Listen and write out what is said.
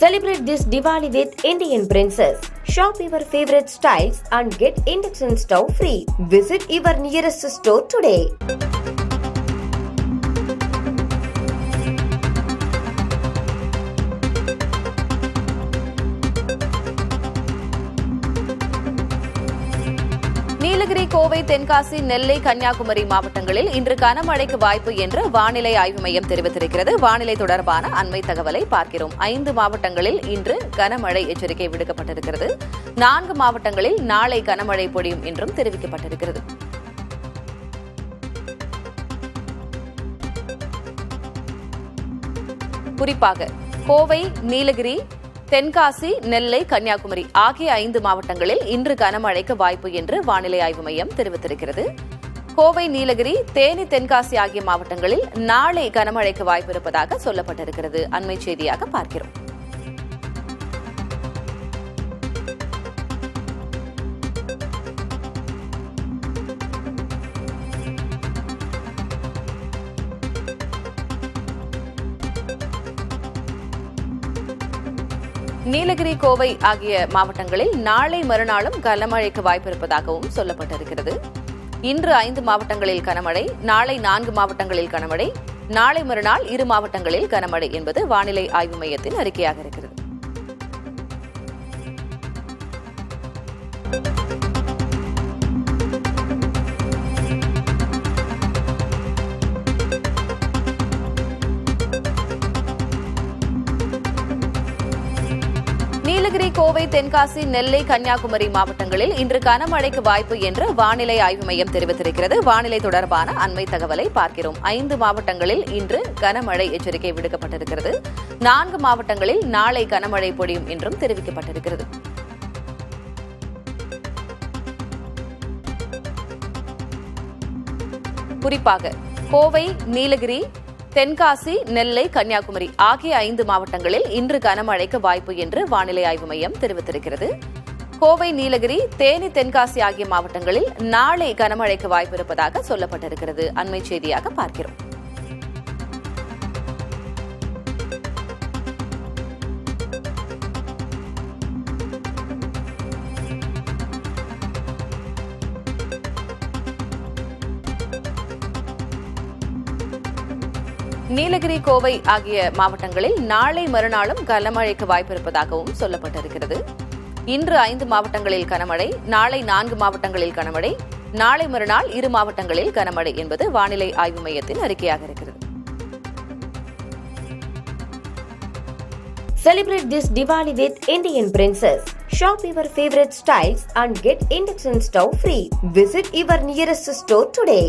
Celebrate this Diwali with Indian Princess. Shop your favorite styles and get induction stove free. Visit your nearest store today. Nilgiri, Kovai, Tenkasi, நெல்லை, கன்னியாகுமரி மாவட்டங்களில் இன்று கனமழைக்கு வாய்ப்பு என்று வானிலை ஆய்வு மையம் தெரிவித்திருக்கிறது. வானிலை தொடர்பான அண்மை தகவலை பார்க்கிறோம். 5 மாவட்டங்களில் இன்று கனமழை எச்சரிக்கை விடுக்கப்பட்டிருக்கிறது. 4 மாவட்டங்களில் நாளை கனமழை பொழியும் என்றும் தெரிவிக்கப்பட்டிருக்கிறது. குறிப்பாக கோவை, நீலகிரி, தென்காசி, நெல்லை, கன்னியாகுமரி ஆகிய 5 மாவட்டங்களில் இன்று கனமழைக்கு வாய்ப்பு என்று வானிலை ஆய்வு மையம் தெரிவித்திருக்கிறது. கோவை, நீலகிரி, தேனி, தென்காசி ஆகிய மாவட்டங்களில் நாளை கனமழைக்கு வாய்ப்பு இருப்பதாக சொல்லப்பட்டிருக்கிறது. அண்மை செய்தியாக பார்க்கிறோம். நீலகிரி, கோவை ஆகிய மாவட்டங்களில் நாளை மறுநாளும் கனமழைக்கு வாய்ப்பு இருப்பதாகவும் சொல்லப்பட்டிருக்கிறது. இன்று 5 மாவட்டங்களில் கனமழை, நாளை 4 மாவட்டங்களில் கனமழை, நாளை மறுநாள் 2 மாவட்டங்களில் கனமழை என்பது வானிலை ஆய்வு மையத்தின் அறிக்கையாக இருக்கிறது. நீலகிரி, கோவை, தென்காசி, நெல்லை, கன்னியாகுமரி மாவட்டங்களில் இன்று கனமழைக்கு வாய்ப்பு என்று வானிலை ஆய்வு மையம் தெரிவித்திருக்கிறது. வானிலை தொடர்பான அண்மை தகவலை பார்க்கிறோம். 5 மாவட்டங்களில் இன்று கனமழை எச்சரிக்கை விடுக்கப்பட்டிருக்கிறது. 4 மாவட்டங்களில் நாளை கனமழை பொழியும் என்றும் தெரிவிக்கப்பட்டிருக்கிறது. குறிப்பாக கோவை, நீலகிரி, தென்காசி, நெல்லை, கன்னியாகுமரி ஆகிய 5 மாவட்டங்களில் இன்று கனமழைக்கு வாய்ப்பு என்று வானிலை ஆய்வு மையம் தெரிவித்திருக்கிறது. கோவை, நீலகிரி, தேனி, தென்காசி ஆகிய மாவட்டங்களில் நாளை கனமழைக்கு வாய்ப்பு இருப்பதாக சொல்லப்பட்டிருக்கிறது. அண்மை செய்தியாக பார்க்கிறோம். நீலகிரி, கோவை ஆகிய மாவட்டங்களில் நாளை மறுநாளும் கனமழைக்கு வாய்ப்பு இருப்பதாகவும் சொல்லப்பட்டிருக்கிறது. இன்று 5 மாவட்டங்களில் கனமழை, நாளை 4 மாவட்டங்களில் கனமழை, நாளை மறுநாள் 2 மாவட்டங்களில் கனமழை என்பது வானிலை ஆய்வு மையத்தின் அறிக்கையாக இருக்கிறது. Celebrate this Diwali with Indian Princess. Shop your favorite styles and get induction stove free. Visit your nearest store today.